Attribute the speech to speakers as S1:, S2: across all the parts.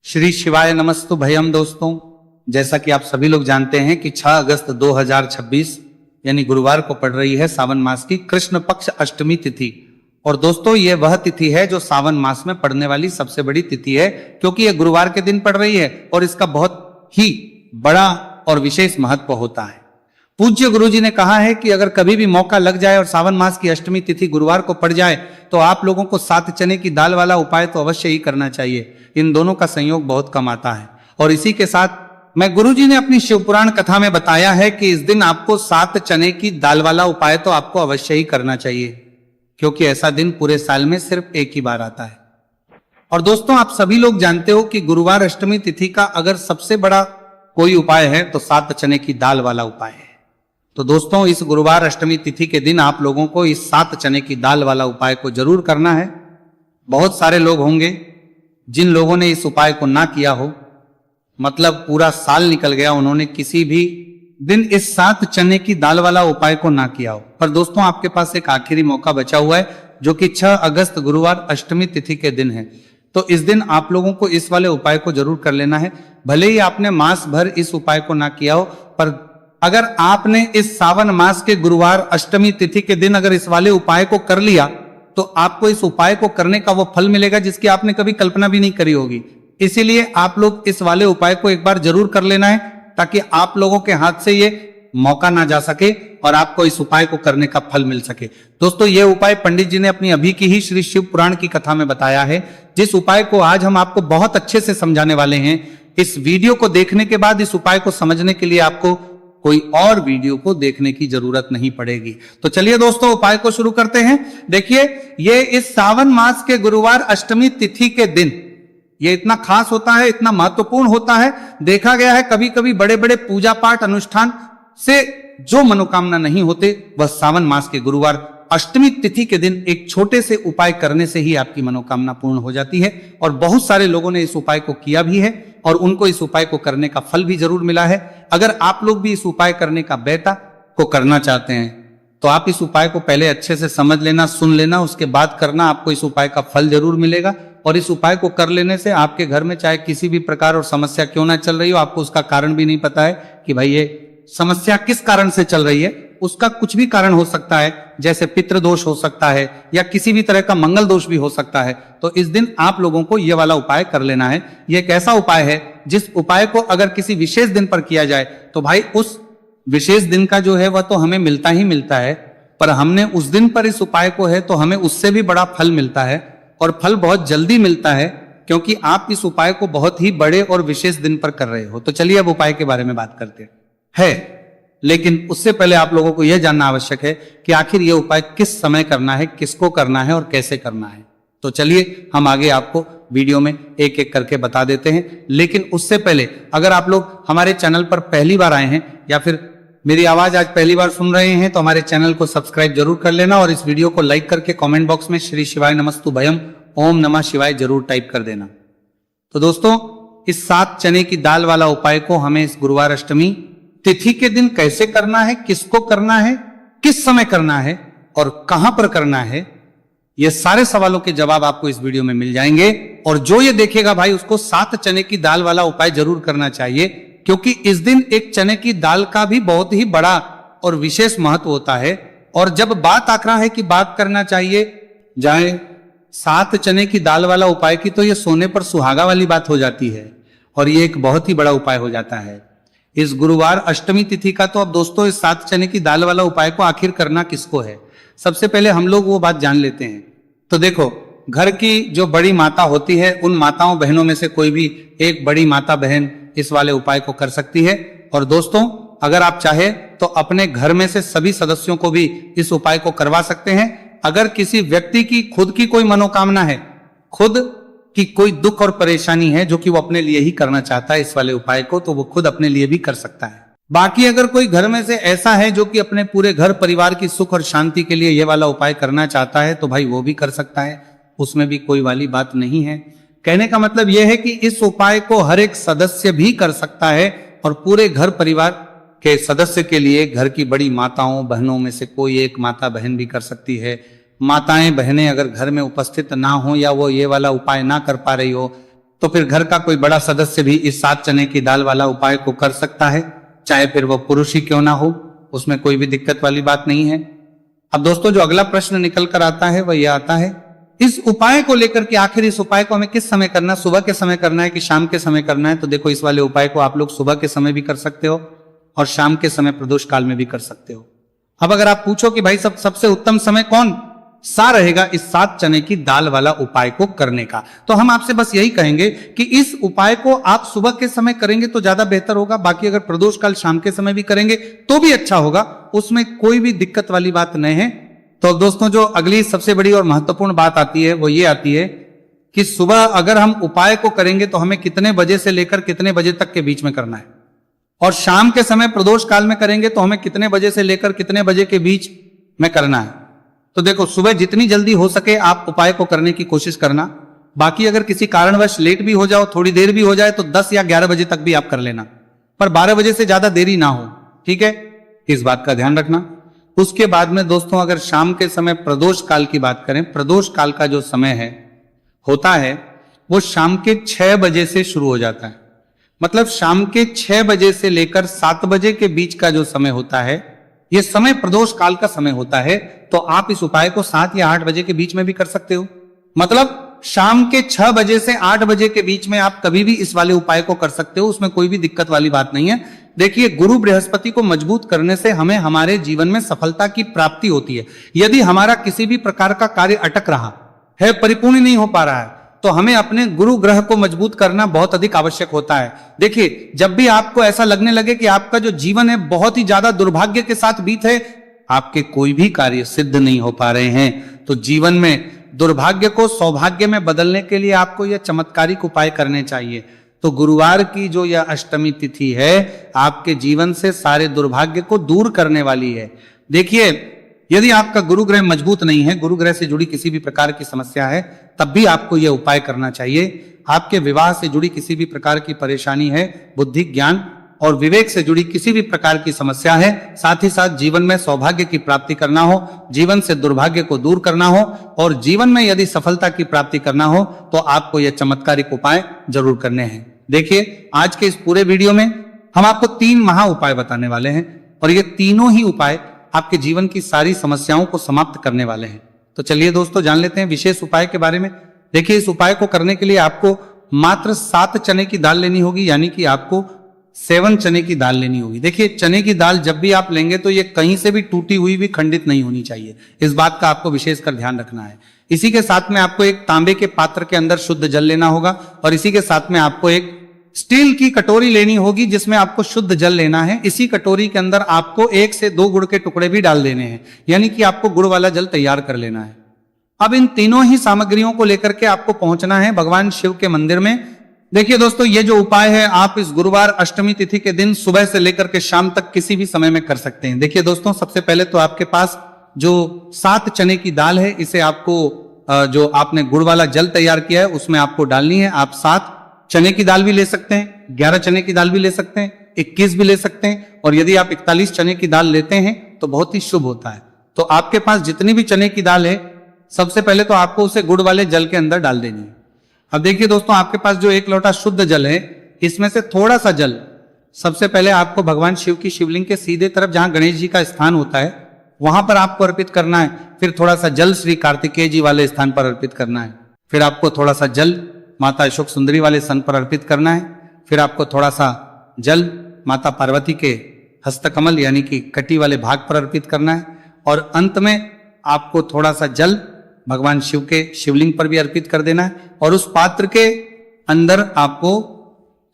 S1: श्री शिवाय नमस्तु भयम। दोस्तों, जैसा कि आप सभी लोग जानते हैं कि 6 अगस्त 2026 यानी गुरुवार को पड़ रही है सावन मास की कृष्ण पक्ष अष्टमी तिथि। और दोस्तों, यह वह तिथि है जो सावन मास में पड़ने वाली सबसे बड़ी तिथि है, क्योंकि यह गुरुवार के दिन पड़ रही है और इसका बहुत ही बड़ा और विशेष महत्व होता है। पूज्य गुरुजी ने कहा है कि अगर कभी भी मौका लग जाए और सावन मास की अष्टमी तिथि गुरुवार को पड़ जाए तो आप लोगों को 7 चने की दाल वाला उपाय तो अवश्य ही करना चाहिए। इन दोनों का संयोग बहुत कम आता है। और इसी के साथ मैं गुरुजी ने अपनी शिवपुराण कथा में बताया है कि इस दिन आपको 7 चने की दाल वाला उपाय तो आपको अवश्य ही करना चाहिए, क्योंकि ऐसा दिन पूरे साल में सिर्फ एक ही बार आता है। और दोस्तों, आप सभी लोग जानते हो कि गुरुवार अष्टमी तिथि का अगर सबसे बड़ा कोई उपाय है तो 7 चने की दाल वाला उपाय है। तो दोस्तों, इस गुरुवार अष्टमी तिथि के दिन आप लोगों को इस 7 चने की दाल वाला उपाय को जरूर करना है। बहुत सारे लोग होंगे जिन लोगों ने इस उपाय को ना किया हो, मतलब पूरा साल निकल गया, उन्होंने किसी भी दिन इस 7 चने की दाल वाला उपाय को ना किया हो। पर दोस्तों, आपके पास एक आखिरी मौका बचा हुआ है, जो कि 6 अगस्त गुरुवार अष्टमी तिथि के दिन है। तो इस दिन आप लोगों को इस वाले उपाय को जरूर कर लेना है। भले ही आपने मास भर इस उपाय को ना किया हो, पर अगर आपने इस सावन मास के गुरुवार अष्टमी तिथि के दिन अगर इस वाले उपाय को कर लिया तो आपको इस उपाय को करने का वो फल मिलेगा जिसकी आपने कभी कल्पना भी नहीं करी होगी। इसीलिए आप लोग इस वाले उपाय को एक बार जरूर कर लेना है, ताकि आप लोगों के हाथ से ये मौका ना जा सके और आपको इस उपाय को करने का फल मिल सके। दोस्तों, ये उपाय पंडित जी ने अपनी अभी की ही श्री शिव पुराण की कथा में बताया है, जिस उपाय को आज हम आपको बहुत अच्छे से समझाने वाले हैं। इस वीडियो को देखने के बाद इस उपाय को समझने के लिए आपको कोई और वीडियो को देखने की जरूरत नहीं पड़ेगी। तो चलिए दोस्तों, उपाय को शुरू करते हैं। देखिए, ये इस सावन मास के गुरुवार अष्टमी तिथि के दिन ये इतना खास होता है, इतना महत्वपूर्ण होता है। देखा गया है कभी कभी बड़े बड़े पूजा पाठ अनुष्ठान से जो मनोकामना नहीं होते, वह सावन मास के गुरुवार अष्टमी तिथि के दिन एक छोटे से उपाय करने से ही आपकी मनोकामना पूर्ण हो जाती है। और बहुत सारे लोगों ने इस उपाय को किया भी है और उनको इस उपाय को करने का फल भी जरूर मिला है। अगर आप लोग भी इस उपाय करने का बेटा को करना चाहते हैं तो आप इस उपाय को पहले अच्छे से समझ लेना, सुन लेना, उसके बाद करना। आपको इस उपाय का फल जरूर मिलेगा। और इस उपाय को कर लेने से आपके घर में चाहे किसी भी प्रकार और समस्या क्यों ना चल रही हो, आपको उसका कारण भी नहीं पता है कि भाई ये समस्या किस कारण से चल रही है, उसका कुछ भी कारण हो सकता है, जैसे पितृदोष हो सकता है या किसी भी तरह का मंगल दोष भी हो सकता है। तो इस दिन आप लोगों को यह वाला उपाय कर लेना है। यह एक ऐसा उपाय है जिस उपाय को अगर किसी विशेष दिन पर किया जाए तो भाई उस विशेष दिन का जो है वह तो हमें मिलता ही मिलता है, पर हमने उस दिन पर इस उपाय को है तो हमें उससे भी बड़ा फल मिलता है। और फल बहुत जल्दी मिलता है, क्योंकि आप इस उपाय को बहुत ही बड़े और विशेष दिन पर कर रहे हो। तो चलिए अब उपाय के बारे में बात करते हैं। लेकिन उससे पहले आप लोगों को यह जानना आवश्यक है कि आखिर यह उपाय किस समय करना है, किसको करना है और कैसे करना है। तो चलिए हम आगे आपको वीडियो में एक एक करके बता देते हैं। लेकिन उससे पहले अगर आप लोग हमारे चैनल पर पहली बार आए हैं या फिर मेरी आवाज आज पहली बार सुन रहे हैं तो हमारे चैनल को सब्सक्राइब जरूर कर लेना और इस वीडियो को लाइक करके कमेंट बॉक्स में श्री शिवाय नमस्तु भयम ओम नमः शिवाय जरूर टाइप कर देना। तो दोस्तों, इस 7 चने की दाल वाला उपाय को हमें इस गुरुवार अष्टमी तिथि के दिन कैसे करना है, किसको करना है, किस समय करना है और कहां पर करना है, ये सारे सवालों के जवाब आपको इस वीडियो में मिल जाएंगे। और जो ये देखेगा भाई, उसको 7 चने की दाल वाला उपाय जरूर करना चाहिए, क्योंकि इस दिन एक चने की दाल का भी बहुत ही बड़ा और विशेष महत्व होता है। और जब बात आंकड़ा है कि बात करना चाहिए जाए 7 चने की दाल वाला उपाय की, तो ये सोने पर सुहागा वाली बात हो जाती है और ये एक बहुत ही बड़ा उपाय हो जाता है इस गुरुवार अष्टमी तिथि का। तो अब दोस्तों, इस 7 चने की दाल वाला उपाय को आखिर करना किसको है, सबसे पहले हम लोग वो बात जान लेते हैं। तो देखो, घर की जो बड़ी माता होती है, उन माताओं बहनों में से कोई भी एक बड़ी माता बहन इस वाले उपाय को कर सकती है। और दोस्तों, अगर आप चाहे तो अपने घर में से सभी सदस्यों को भी इस उपाय को करवा सकते हैं। अगर किसी व्यक्ति की खुद की कोई मनोकामना है, खुद की कोई दुख और परेशानी है जो कि वो अपने लिए ही करना चाहता है इस वाले उपाय को, तो वो खुद अपने लिए भी कर सकता है। बाकी अगर कोई घर में से ऐसा है जो कि अपने पूरे घर परिवार की सुख और शांति के लिए ये वाला उपाय करना चाहता है, तो भाई वो भी कर सकता है, उसमें भी कोई वाली बात नहीं है। कहने का मतलब यह है कि इस उपाय को हर एक सदस्य भी कर सकता है और पूरे घर परिवार के सदस्य के लिए घर की बड़ी माताओं बहनों में से कोई एक माता बहन भी कर सकती है। माताएं बहनें अगर घर में उपस्थित ना हो या वो ये वाला उपाय ना कर पा रही हो, तो फिर घर का कोई बड़ा सदस्य भी इस 7 चने की दाल वाला उपाय को कर सकता है, चाहे फिर वो पुरुष ही क्यों ना हो, उसमें कोई भी दिक्कत वाली बात नहीं है। अब दोस्तों जो अगला प्रश्न निकल कर आता है वह यह आता है, इस उपाय को लेकर के आखिर इस उपाय को हमें किस समय करना है, सुबह के समय करना है कि शाम के समय करना है? तो देखो, इस वाले उपाय को आप लोग सुबह के समय भी कर सकते हो और शाम के समय प्रदोष काल में भी कर सकते हो। अब अगर आप पूछो कि भाई सबसे उत्तम समय कौन सा रहेगा इस 7 चने की दाल वाला उपाय को करने का, तो हम आपसे बस यही कहेंगे कि इस उपाय को आप सुबह के समय करेंगे तो ज्यादा बेहतर होगा। बाकी अगर प्रदोष काल शाम के समय भी करेंगे तो भी अच्छा होगा, उसमें कोई भी दिक्कत वाली बात नहीं है। तो दोस्तों जो अगली सबसे बड़ी और महत्वपूर्ण बात आती है वो ये आती है कि सुबह अगर हम उपाय को करेंगे तो हमें कितने बजे से लेकर कितने बजे तक के बीच में करना है, और शाम के समय प्रदोष काल में करेंगे तो हमें कितने बजे से लेकर कितने बजे के बीच में करना है। तो देखो, सुबह जितनी जल्दी हो सके आप उपाय को करने की कोशिश करना। बाकी अगर किसी कारणवश लेट भी हो जाओ, थोड़ी देर भी हो जाए तो 10 या 11 बजे तक भी आप कर लेना, पर 12 बजे से ज्यादा देरी ना हो, ठीक है, इस बात का ध्यान रखना। उसके बाद में दोस्तों अगर शाम के समय प्रदोष काल की बात करें, प्रदोष काल का जो समय होता है वो शाम के 6 बजे से शुरू हो जाता है। मतलब शाम के 6 बजे से लेकर 7 बजे के बीच का जो समय होता है, यह समय प्रदोष काल का समय होता है। तो आप इस उपाय को 7 या 8 बजे के बीच में भी कर सकते हो। मतलब शाम के 6 बजे से 8 बजे के बीच में आप कभी भी इस वाले उपाय को कर सकते हो, उसमें कोई भी दिक्कत वाली बात नहीं है। देखिए, गुरु बृहस्पति को मजबूत करने से हमें हमारे जीवन में सफलता की प्राप्ति होती है। यदि हमारा किसी भी प्रकार का कार्य अटक रहा है, परिपूर्ण नहीं हो पा रहा है, तो हमें अपने गुरु ग्रह को मजबूत करना बहुत अधिक आवश्यक होता है। देखिए, जब भी आपको ऐसा लगने लगे कि आपका जो जीवन है बहुत ही ज्यादा दुर्भाग्य के साथ बीत है, आपके कोई भी कार्य सिद्ध नहीं हो पा रहे हैं, तो जीवन में दुर्भाग्य को सौभाग्य में बदलने के लिए आपको यह चमत्कारिक उपाय करने चाहिए। तो गुरुवार की जो यह अष्टमी तिथि है आपके जीवन से सारे दुर्भाग्य को दूर करने वाली है। देखिए, यदि आपका गुरु ग्रह मजबूत नहीं है, गुरु ग्रह से जुड़ी किसी भी प्रकार की समस्या है, तब भी आपको यह उपाय करना चाहिए। आपके विवाह से जुड़ी किसी भी प्रकार की परेशानी है, बुद्धि ज्ञान और विवेक से जुड़ी किसी भी प्रकार की समस्या है, साथ ही साथ जीवन में सौभाग्य की प्राप्ति करना हो, जीवन से दुर्भाग्य को दूर करना हो और जीवन में यदि सफलता की प्राप्ति करना हो, तो आपको यह चमत्कारिक उपाय जरूर करने हैं। देखिए, आज के इस पूरे वीडियो में हम आपको 3 महा उपाय बताने वाले हैं और ये तीनों ही उपाय आपके जीवन की सारी समस्याओं को समाप्त करने वाले हैं। तो चलिए दोस्तों, जान लेते हैं विशेष उपाय के बारे में। देखिए, इस उपाय को करने के लिए आपको मात्र 7 चने की दाल लेनी होगी, यानी कि आपको 7 चने की दाल लेनी होगी। देखिए, चने की दाल जब भी आप लेंगे तो ये कहीं से भी टूटी हुई भी खंडित नहीं होनी चाहिए, इस बात का आपको विशेषकर ध्यान रखना है। इसी के साथ में आपको एक तांबे के पात्र के अंदर शुद्ध जल लेना होगा और इसी के साथ में आपको एक स्टील की कटोरी लेनी होगी जिसमें आपको शुद्ध जल लेना है। इसी कटोरी के अंदर आपको 1 से 2 गुड़ के टुकड़े भी डाल देने हैं, यानी कि आपको गुड़ वाला जल तैयार कर लेना है। अब इन तीनों ही सामग्रियों को लेकर के आपको पहुंचना है भगवान शिव के मंदिर में। देखिए दोस्तों, ये जो उपाय है आप इस गुरुवार अष्टमी तिथि के दिन सुबह से लेकर के शाम तक किसी भी समय में कर सकते हैं। देखिए दोस्तों, सबसे पहले तो आपके पास जो 7 चने की दाल है, इसे आपको जो आपने गुड़ वाला जल तैयार किया है उसमें आपको डालनी है। आप 7 चने की दाल भी ले सकते हैं, 11 चने की दाल भी ले सकते हैं, 21 भी ले सकते हैं, और यदि आप 41 चने की दाल लेते हैं तो बहुत ही शुभ होता है। तो आपके पास जितनी भी चने की दाल है, सबसे पहले तो आपको उसे गुड़ वाले जल के अंदर डाल देनी है। अब देखिए दोस्तों, आपके पास जो 1 लोटा शुद्ध जल है, इसमें से थोड़ा सा जल सबसे पहले आपको भगवान शिव की शिवलिंग के सीधे तरफ जहां गणेश जी का स्थान होता है वहां पर आपको अर्पित करना है। फिर थोड़ा सा जल श्री कार्तिकेय जी वाले स्थान पर अर्पित करना है। फिर आपको थोड़ा सा जल माता अशोक सुंदरी वाले स्थान पर अर्पित करना है। फिर आपको थोड़ा सा जल माता पार्वती के हस्तकमल यानी कि कटी वाले भाग पर अर्पित करना है। और अंत में आपको थोड़ा सा जल भगवान शिव के शिवलिंग पर भी अर्पित कर देना है। और उस पात्र के अंदर आपको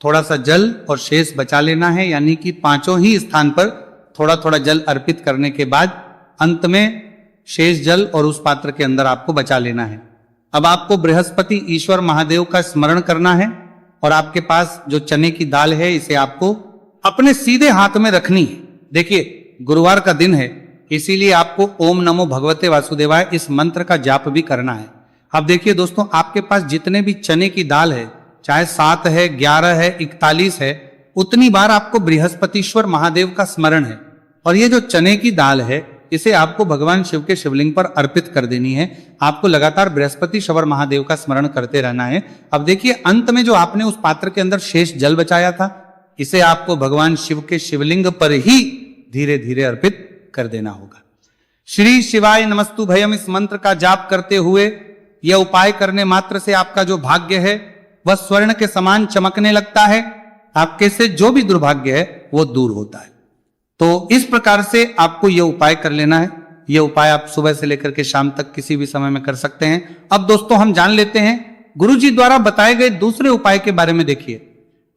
S1: थोड़ा सा जल और शेष बचा लेना है, यानी कि 5 ही स्थान पर थोड़ा थोड़ा जल अर्पित करने के बाद अंत में शेष जल और उस पात्र के अंदर आपको बचा लेना है। अब आपको बृहस्पति ईश्वर महादेव का स्मरण करना है और आपके पास जो चने की दाल है इसे आपको अपने सीधे हाथ में रखनी है। देखिए, गुरुवार का दिन है, इसीलिए आपको ओम नमो भगवते वासुदेवाय इस मंत्र का जाप भी करना है। अब देखिए दोस्तों, आपके पास जितने भी चने की दाल है, चाहे 7 है, 11 है, 41 है, उतनी बार आपको बृहस्पतिश्वर महादेव का स्मरण है। और ये जो चने की दाल है इसे आपको भगवान शिव के शिवलिंग पर अर्पित कर देनी है। आपको लगातार बृहस्पति शवर महादेव का स्मरण करते रहना है। अब देखिए अंत में जो आपने उस पात्र के अंदर शेष जल बचाया था, इसे आपको भगवान शिव के शिवलिंग पर ही धीरे धीरे अर्पित कर देना होगा। श्री शिवाय नमस्तु भयम इस मंत्र का जाप करते हुए यह उपाय करने मात्र से आपका जो भाग्य है वह स्वर्ण के समान चमकने लगता है। आपके से जो भी दुर्भाग्य है वो दूर होता है। तो इस प्रकार से आपको यह उपाय कर लेना है। यह उपाय आप सुबह से लेकर के शाम तक किसी भी समय में कर सकते हैं। अब दोस्तों हम जान लेते हैं गुरु जी द्वारा बताए गए दूसरे उपाय के बारे में। देखिए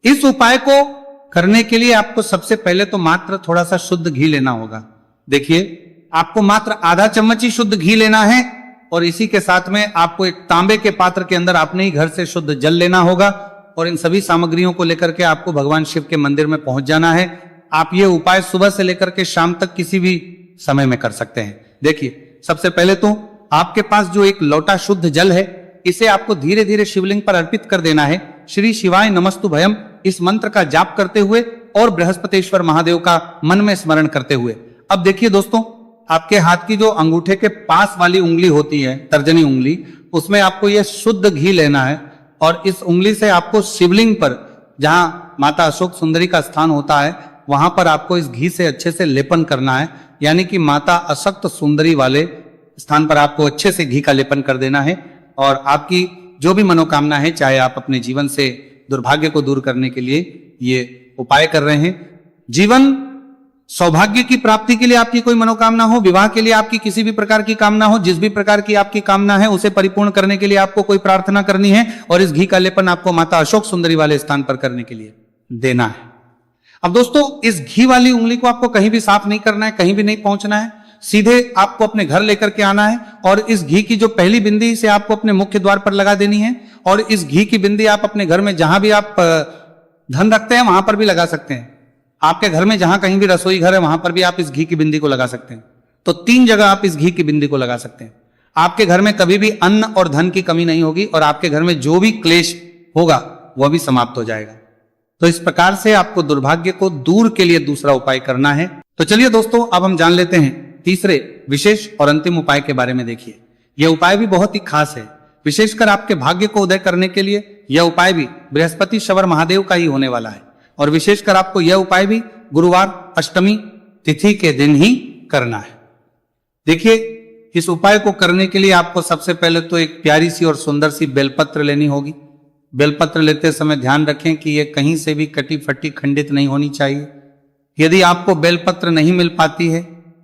S1: इस उपाय को करने के लिए आपको सबसे पहले तो मात्र थोड़ा सा शुद्ध घी लेना होगा। देखिए आपको मात्र आधा चम्मच ही शुद्ध घी लेना है और इसी के साथ में आपको एक तांबे के पात्र के अंदर अपने ही घर से शुद्ध जल लेना होगा और इन सभी सामग्रियों को लेकर के आपको भगवान शिव के मंदिर में पहुंच जाना है। आप ये उपाय सुबह से लेकर के शाम तक किसी भी समय में कर सकते हैं। देखिए सबसे पहले तो आपके पास जो एक लोटा शुद्ध जल है इसे आपको धीरे धीरे शिवलिंग पर अर्पित कर देना है। श्री शिवाय नमस्तु भयम इस मंत्र का जाप करते हुए और बृहस्पतेश्वर महादेव का मन में स्मरण करते हुए। अब देखिए दोस्तों आपके हाथ की जो अंगूठे के पास वाली उंगली होती है, तर्जनी उंगली, उसमें आपको यह शुद्ध घी लेना है और इस उंगली से आपको शिवलिंग पर जहां माता अशोक सुंदरी का स्थान होता है वहां पर आपको इस घी से अच्छे से लेपन करना है। यानी कि माता अशक्त सुंदरी वाले स्थान पर आपको अच्छे से घी का लेपन कर देना है और आपकी जो भी मनोकामना है, चाहे आप अपने जीवन से दुर्भाग्य को दूर करने के लिए ये उपाय कर रहे हैं, जीवन सौभाग्य की प्राप्ति के लिए आपकी कोई मनोकामना हो, विवाह के लिए आपकी किसी भी प्रकार की कामना हो, जिस भी प्रकार की आपकी कामना है उसे परिपूर्ण करने के लिए आपको कोई प्रार्थना करनी है और इस घी का लेपन आपको माता अशोक सुंदरी वाले स्थान पर करने के लिए देना है। अब दोस्तों इस घी वाली उंगली को आपको कहीं भी साफ नहीं करना है, कहीं भी नहीं पहुंचना है, सीधे आपको अपने घर लेकर के आना है और इस घी की जो पहली बिंदी से आपको अपने मुख्य द्वार पर लगा देनी है और इस घी की बिंदी आप अपने घर में जहां भी आप धन रखते हैं वहां पर भी लगा सकते हैं। आपके घर में जहां कहीं भी रसोई घर है वहां पर भी आप इस घी की बिंदी को लगा सकते हैं। तो 3 जगह आप इस घी की बिंदी को लगा सकते हैं। आपके घर में कभी भी अन्न और धन की कमी नहीं होगी और आपके घर में जो भी क्लेश होगा वह भी समाप्त हो जाएगा। तो इस प्रकार से आपको दुर्भाग्य को दूर के लिए दूसरा उपाय करना है। तो चलिए दोस्तों अब हम जान लेते हैं तीसरे विशेष और अंतिम उपाय के बारे में। देखिए यह उपाय भी बहुत ही खास है, विशेषकर आपके भाग्य को उदय करने के लिए यह उपाय भी बृहस्पति शवर महादेव का ही होने वाला है और विशेषकर आपको यह उपाय भी गुरुवार अष्टमी तिथि के दिन ही करना है। देखिए इस उपाय को करने के लिए आपको सबसे पहले तो एक प्यारी सी और सुंदर सी बेलपत्र लेनी होगी। बेलपत्र लेते समय ध्यान रखें कि यह कहीं से भी कटी फटी खंडित नहीं होनी चाहिए। यदि आपको बेलपत्र नहीं मिल पाती है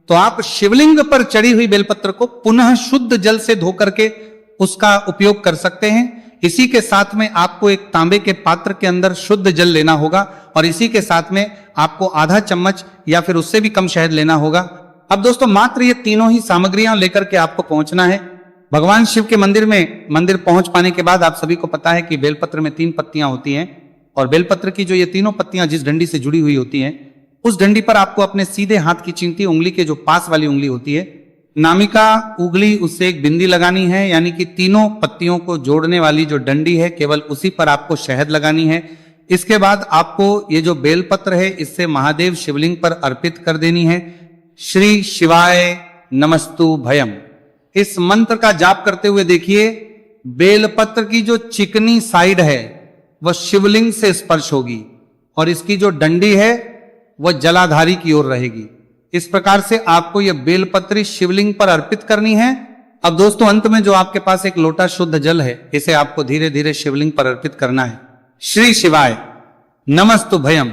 S1: तो आप शिवलिंग पर चढ़ी हुई बेलपत्र को पुनः शुद्ध जल से धो करके उसका उपयोग कर सकते हैं। इसी के साथ में आपको एक तांबे के पात्र के अंदर शुद्ध जल लेना होगा और इसी के साथ में आपको आधा चम्मच या फिर उससे भी कम शहद लेना होगा। अब दोस्तों मात्र ये तीनों ही सामग्रियां लेकर के आपको पहुंचना है भगवान शिव के मंदिर में। मंदिर पहुंच पाने के बाद आप सभी को पता है कि बेलपत्र में 3 पत्तियां होती हैं और बेलपत्र की जो ये तीनों पत्तियां जिस डंडी से जुड़ी हुई होती हैं उस डंडी पर आपको अपने सीधे हाथ की चींटी उंगली के जो पास वाली उंगली होती है, नामिका उंगली, उससे एक बिंदी लगानी है। यानी कि तीनों पत्तियों को जोड़ने वाली जो डंडी है केवल उसी पर आपको शहद लगानी है। इसके बाद आपको ये जो बेलपत्र है इससे महादेव शिवलिंग पर अर्पित कर देनी है। श्री शिवाय नमस्तु भयम इस मंत्र का जाप करते हुए देखिए बेलपत्र की जो चिकनी साइड है वह शिवलिंग से स्पर्श होगी और इसकी जो डंडी है वह जलाधारी की ओर रहेगी। इस प्रकार से आपको यह बेलपत्री शिवलिंग पर अर्पित करनी है। अब दोस्तों अंत में जो आपके पास एक लोटा शुद्ध जल है इसे आपको धीरे धीरे शिवलिंग पर अर्पित करना है। श्री शिवाय नमस्तु भयम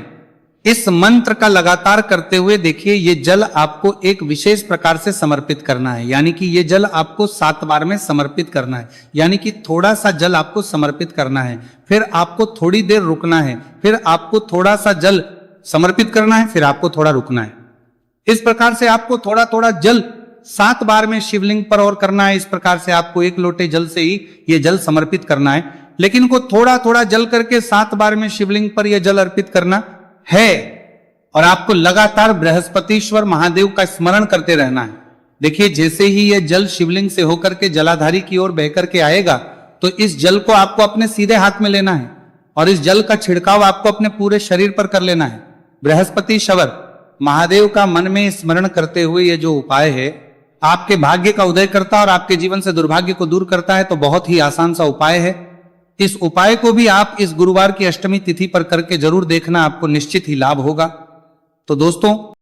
S1: इस मंत्र का लगातार करते हुए देखिए ये जल आपको एक विशेष प्रकार से समर्पित करना है। यानी कि ये जल आपको 7 बार में समर्पित करना है। यानी कि थोड़ा सा जल आपको समर्पित करना है, फिर आपको थोड़ी देर रुकना है, फिर आपको थोड़ा सा जल समर्पित करना है, फिर आपको थोड़ा रुकना है। इस प्रकार से आपको थोड़ा थोड़ा जल 7 बार में शिवलिंग पर और करना है। इस प्रकार से आपको 1 लोटे जल से ही ये जल समर्पित करना है, लेकिन को थोड़ा थोड़ा जल करके 7 बार में शिवलिंग पर यह जल अर्पित करना है और आपको लगातार बृहस्पतिश्वर महादेव का स्मरण करते रहना है। देखिए जैसे ही यह जल शिवलिंग से होकर के जलाधारी की ओर बह करके आएगा तो इस जल को आपको अपने सीधे हाथ में लेना है और इस जल का छिड़काव आपको अपने पूरे शरीर पर कर लेना है। बृहस्पति शवर महादेव का मन में स्मरण करते हुए ये जो उपाय है आपके भाग्य का उदय करता है और आपके जीवन से दुर्भाग्य को दूर करता है। तो बहुत ही आसान सा उपाय है। इस उपाय को भी आप इस गुरुवार की अष्टमी तिथि पर करके जरूर देखना, आपको निश्चित ही लाभ होगा। तो दोस्तों